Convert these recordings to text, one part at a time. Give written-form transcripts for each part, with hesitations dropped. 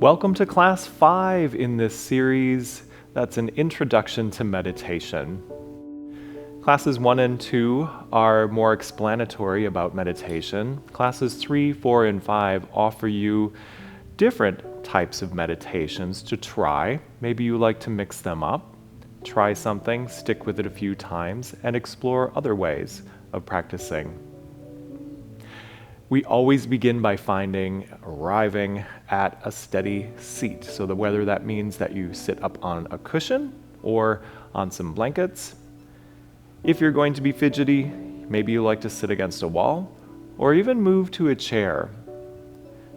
Welcome to Class 5 in this series that's an introduction to meditation. Classes 1 and 2 are more explanatory about meditation. Classes 3, 4, and 5 offer you different types of meditations to try. Maybe you like to mix them up, try something, stick with it a few times, and explore other ways of practicing. We always begin by arriving at a steady seat. So whether that means that you sit up on a cushion or on some blankets. If you're going to be fidgety, maybe you like to sit against a wall or even move to a chair.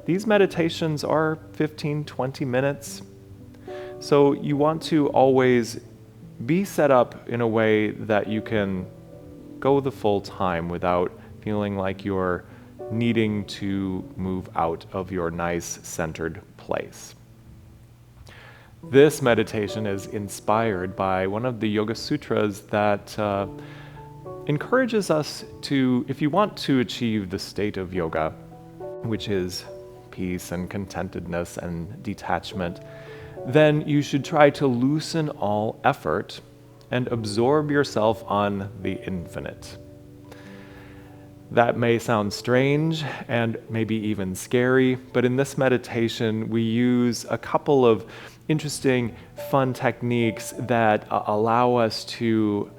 These meditations are 15-20 minutes. So you want to always be set up in a way that you can go the full time without feeling like you're needing to move out of your nice centered place. This meditation is inspired by one of the Yoga Sutras that encourages us to, if you want to achieve the state of yoga, which is peace and contentedness and detachment, then you should try to loosen all effort and absorb yourself on the infinite. That may sound strange and maybe even scary, but in this meditation, we use a couple of interesting, fun techniques that allow us to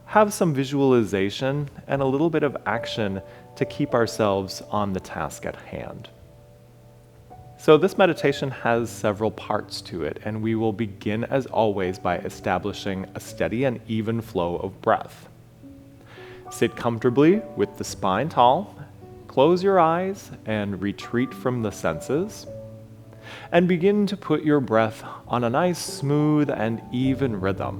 have some visualization and a little bit of action to keep ourselves on the task at hand. So this meditation has several parts to it, and we will begin as always by establishing a steady and even flow of breath. Sit comfortably with the spine tall, close your eyes and retreat from the senses, and begin to put your breath on a nice, smooth, and even rhythm.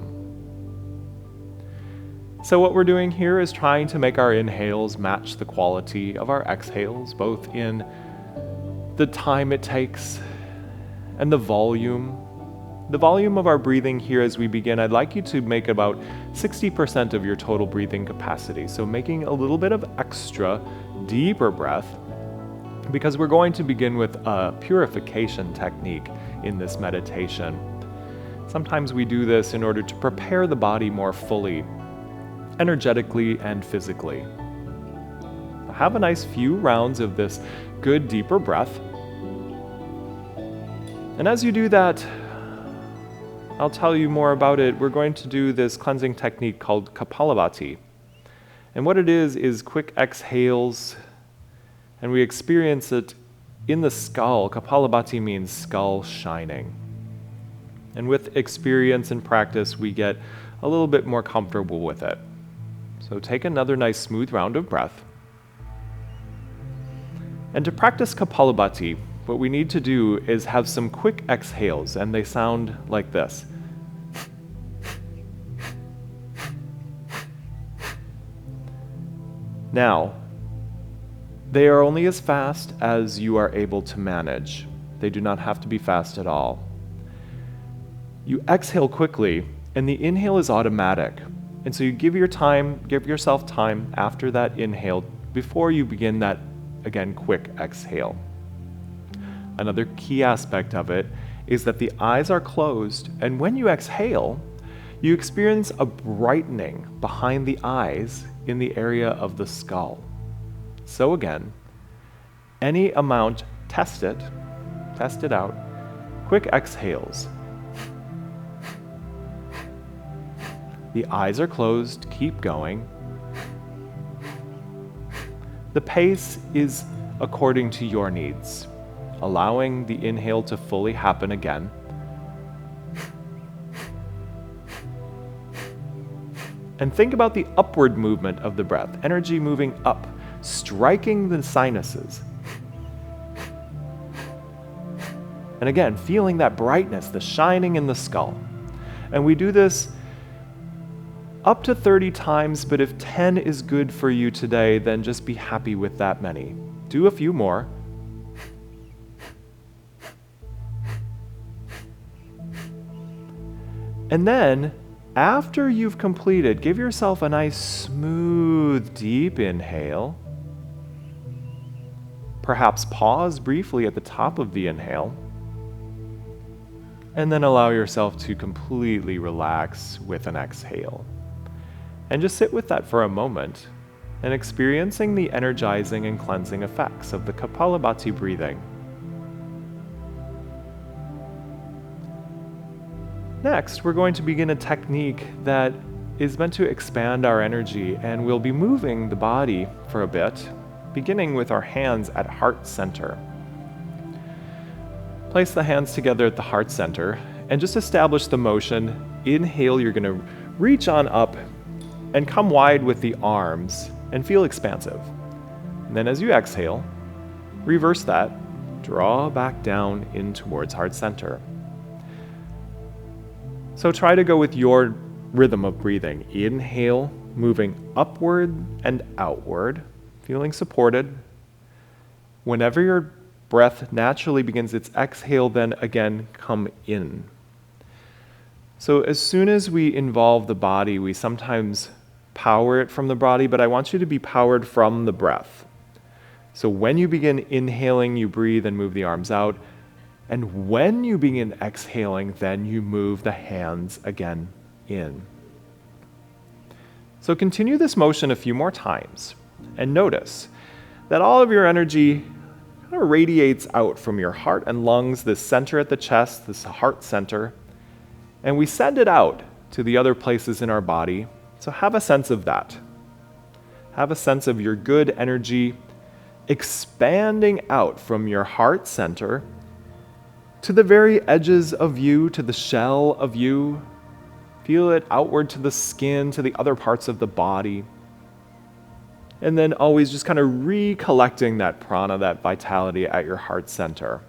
So what we're doing here is trying to make our inhales match the quality of our exhales, both in the time it takes and the volume. The volume of our breathing here as we begin, I'd like you to make about 60% of your total breathing capacity. So making a little bit of extra, deeper breath, because we're going to begin with a purification technique in this meditation. Sometimes we do this in order to prepare the body more fully, energetically and physically. Have a nice few rounds of this good, deeper breath. And as you do that, I'll tell you more about it. We're going to do this cleansing technique called Kapalabhati. And what it is quick exhales, and we experience it in the skull. Kapalabhati means skull shining. And with experience and practice, we get a little bit more comfortable with it. So take another nice smooth round of breath. And to practice Kapalabhati, what we need to do is have some quick exhales, and they sound like this. Now, they are only as fast as you are able to manage. They do not have to be fast at all. You exhale quickly, and the inhale is automatic. And so you give yourself time after that inhale before you begin that, again, quick exhale. Another key aspect of it is that the eyes are closed, and when you exhale, you experience a brightening behind the eyes in the area of the skull. So again, any amount, test it out. Quick exhales. The eyes are closed, keep going. The pace is according to your needs, allowing the inhale to fully happen again. And think about the upward movement of the breath, energy moving up, striking the sinuses. And again, feeling that brightness, the shining in the skull. And we do this up to 30 times, but if 10 is good for you today, then just be happy with that many. Do a few more. And then, after you've completed, give yourself a nice, smooth, deep inhale. Perhaps pause briefly at the top of the inhale. And then allow yourself to completely relax with an exhale. And just sit with that for a moment and experiencing the energizing and cleansing effects of the Kapalabhati breathing. Next, we're going to begin a technique that is meant to expand our energy, and we'll be moving the body for a bit, beginning with our hands at heart center. Place the hands together at the heart center and just establish the motion. Inhale, you're going to reach on up and come wide with the arms and feel expansive. And then as you exhale, reverse that, draw back down in towards heart center. So try to go with your rhythm of breathing. Inhale, moving upward and outward, feeling supported. Whenever your breath naturally begins its exhale, then again come in. So as soon as we involve the body, we sometimes power it from the body, but I want you to be powered from the breath. So when you begin inhaling, you breathe and move the arms out. And when you begin exhaling, then you move the hands again in. So continue this motion a few more times and notice that all of your energy kind of radiates out from your heart and lungs, this center at the chest, this heart center, and we send it out to the other places in our body. So have a sense of that. Have a sense of your good energy expanding out from your heart center to the very edges of you, to the shell of you. Feel it outward to the skin, to the other parts of the body. And then always just kind of recollecting that prana, that vitality at your heart center.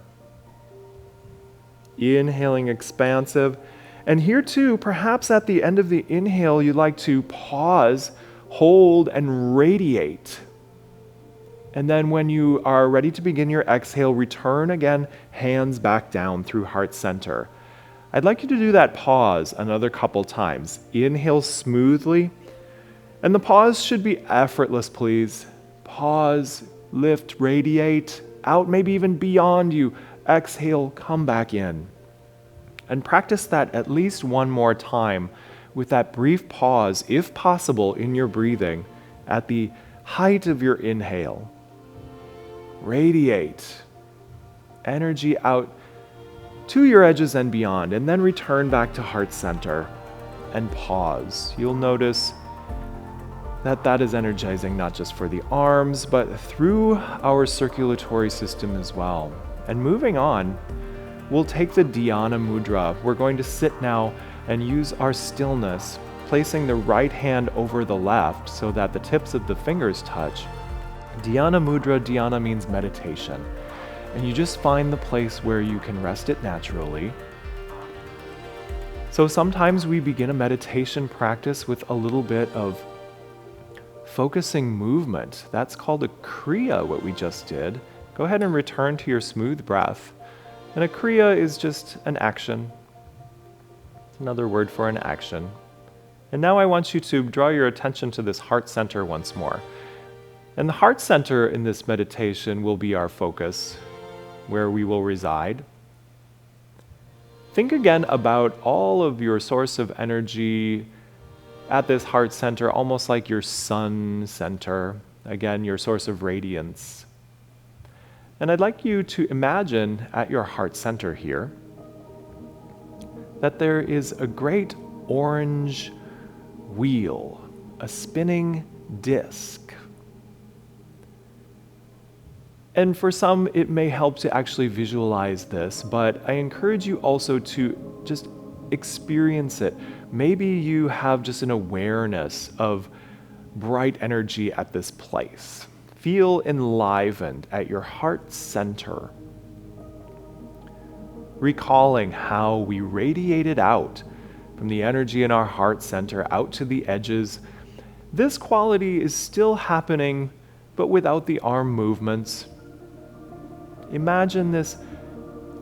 Inhaling expansive. And here too, perhaps at the end of the inhale, you'd like to pause, hold, and radiate. And then when you are ready to begin your exhale, return again, hands back down through heart center. I'd like you to do that pause another couple times. Inhale smoothly, and the pause should be effortless, please. Pause, lift, radiate, out, maybe even beyond you. Exhale, come back in. And practice that at least one more time with that brief pause, if possible, in your breathing at the height of your inhale. Radiate energy out to your edges and beyond, and then return back to heart center and pause. You'll notice that that is energizing not just for the arms, but through our circulatory system as well. And moving on, we'll take the Dhyana Mudra. We're going to sit now and use our stillness, placing the right hand over the left so that the tips of the fingers touch. Dhyana Mudra, dhyana means meditation. And you just find the place where you can rest it naturally. So sometimes we begin a meditation practice with a little bit of focusing movement. That's called a Kriya, what we just did. Go ahead and return to your smooth breath. And a Kriya is just an action. It's another word for an action. And now I want you to draw your attention to this heart center once more. And the heart center in this meditation will be our focus, where we will reside. Think again about all of your source of energy at this heart center, almost like your sun center, again, your source of radiance. And I'd like you to imagine at your heart center here that there is a great orange wheel, a spinning disc. And for some, it may help to actually visualize this, but I encourage you also to just experience it. Maybe you have just an awareness of bright energy at this place. Feel enlivened at your heart center, recalling how we radiated out from the energy in our heart center out to the edges. This quality is still happening, but without the arm movements. Imagine this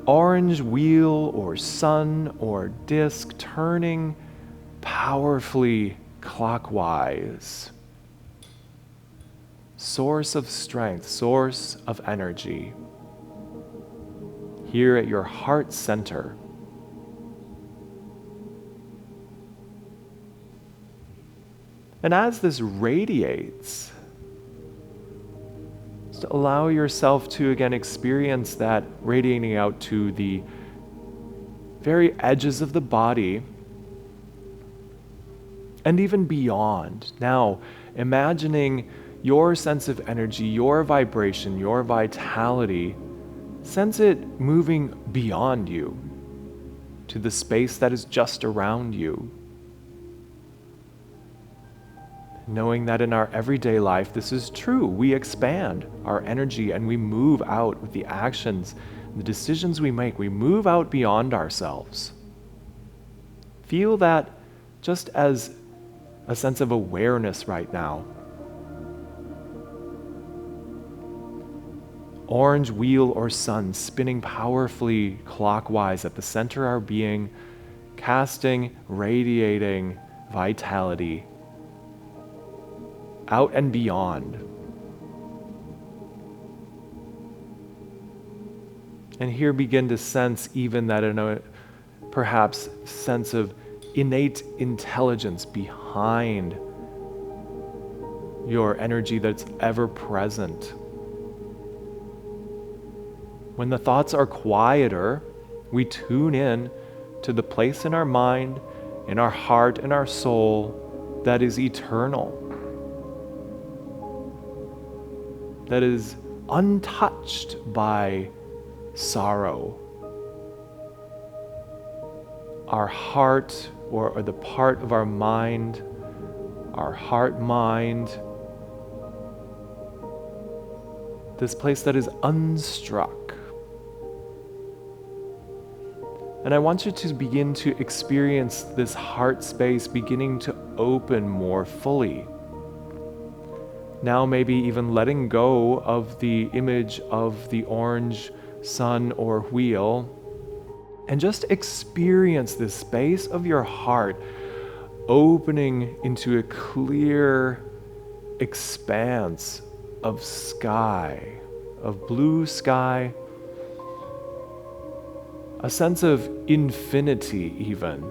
orange wheel or sun or disc turning powerfully clockwise. Source of strength, source of energy. Here at your heart center, And as this radiates, just allow yourself to again experience that radiating out to the very edges of the body and even beyond. Now, imagining your sense of energy, your vibration, your vitality, sense it moving beyond you to the space that is just around you. Knowing that in our everyday life, this is true. We expand our energy and we move out with the actions, the decisions we make. We move out beyond ourselves. Feel that just as a sense of awareness right now. Orange wheel or sun spinning powerfully clockwise at the center of our being, casting, radiating vitality out and beyond. And here begin to sense even that in a perhaps sense of innate intelligence behind your energy that's ever present. When the thoughts are quieter, we tune in to the place in our mind, in our heart, in our soul that is eternal, that is untouched by sorrow. Our heart, or the part of our mind, our heart mind, this place that is unstruck. And I want you to begin to experience this heart space beginning to open more fully. Now maybe even letting go of the image of the orange sun or wheel, and just experience this space of your heart opening into a clear expanse of sky, of blue sky, a sense of infinity even.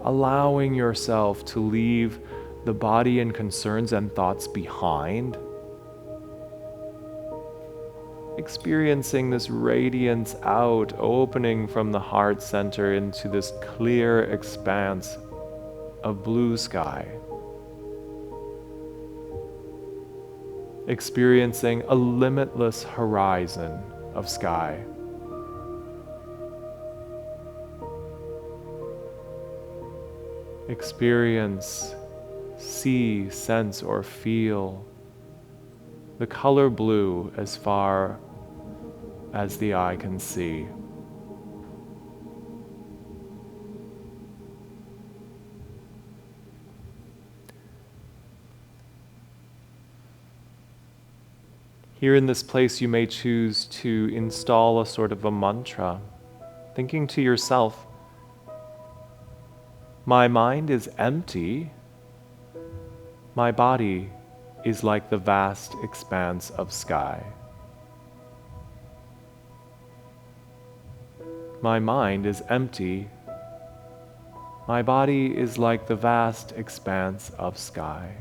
Allowing yourself to leave the body and concerns and thoughts behind. Experiencing this radiance out, opening from the heart center into this clear expanse of blue sky. Experiencing a limitless horizon of sky. Experience, see, sense, or feel the color blue as far as the eye can see. Here in this place, you may choose to install a sort of a mantra, thinking to yourself, my mind is empty, my body is like the vast expanse of sky. My mind is empty, my body is like the vast expanse of sky.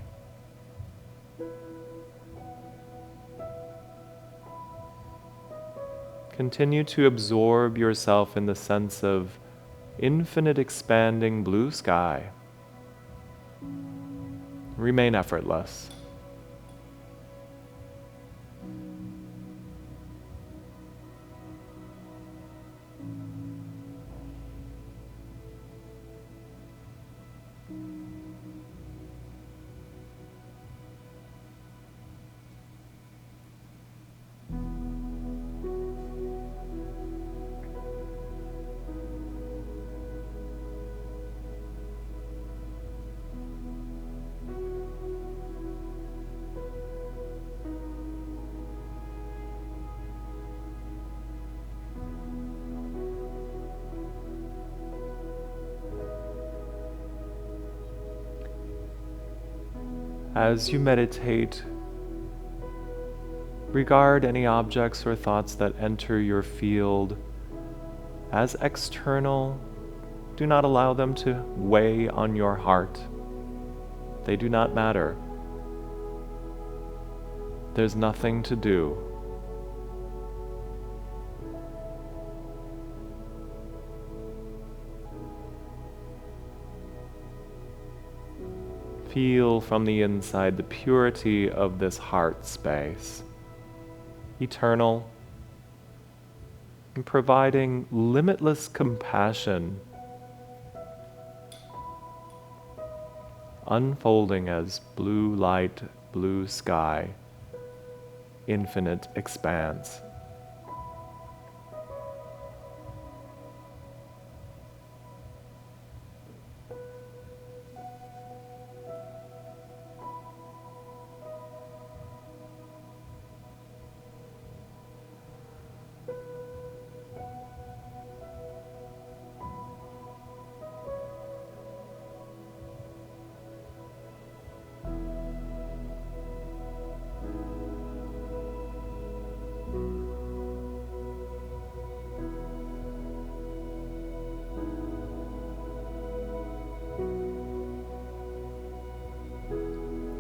Continue to absorb yourself in the sense of infinite expanding blue sky. Remain effortless. As you meditate, regard any objects or thoughts that enter your field as external Do not allow them to weigh on your heart. They do not matter. There's nothing to do. Feel from the inside the purity of this heart space, eternal, and providing limitless compassion, unfolding as blue light, blue sky, infinite expanse.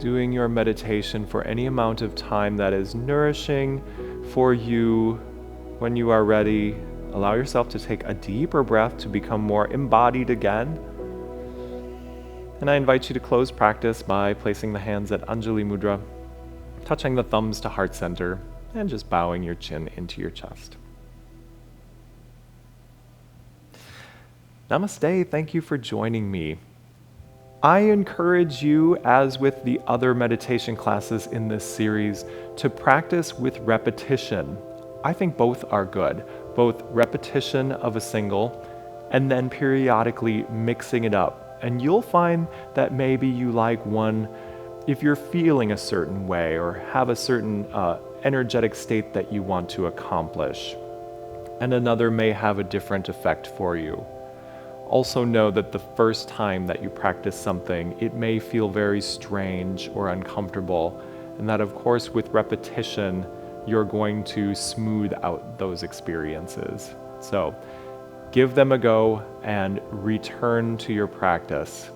Doing your meditation for any amount of time that is nourishing for you. When you are ready, allow yourself to take a deeper breath to become more embodied again. And I invite you to close practice by placing the hands at Anjali Mudra, touching the thumbs to heart center, and just bowing your chin into your chest. Namaste, thank you for joining me. I encourage you, as with the other meditation classes in this series, to practice with repetition. I think both are good, both repetition of a single and then periodically mixing it up. And you'll find that maybe you like one if you're feeling a certain way or have a certain energetic state that you want to accomplish. And another may have a different effect for you. Also know that the first time that you practice something, it may feel very strange or uncomfortable, and that of course with repetition, you're going to smooth out those experiences. So give them a go and return to your practice.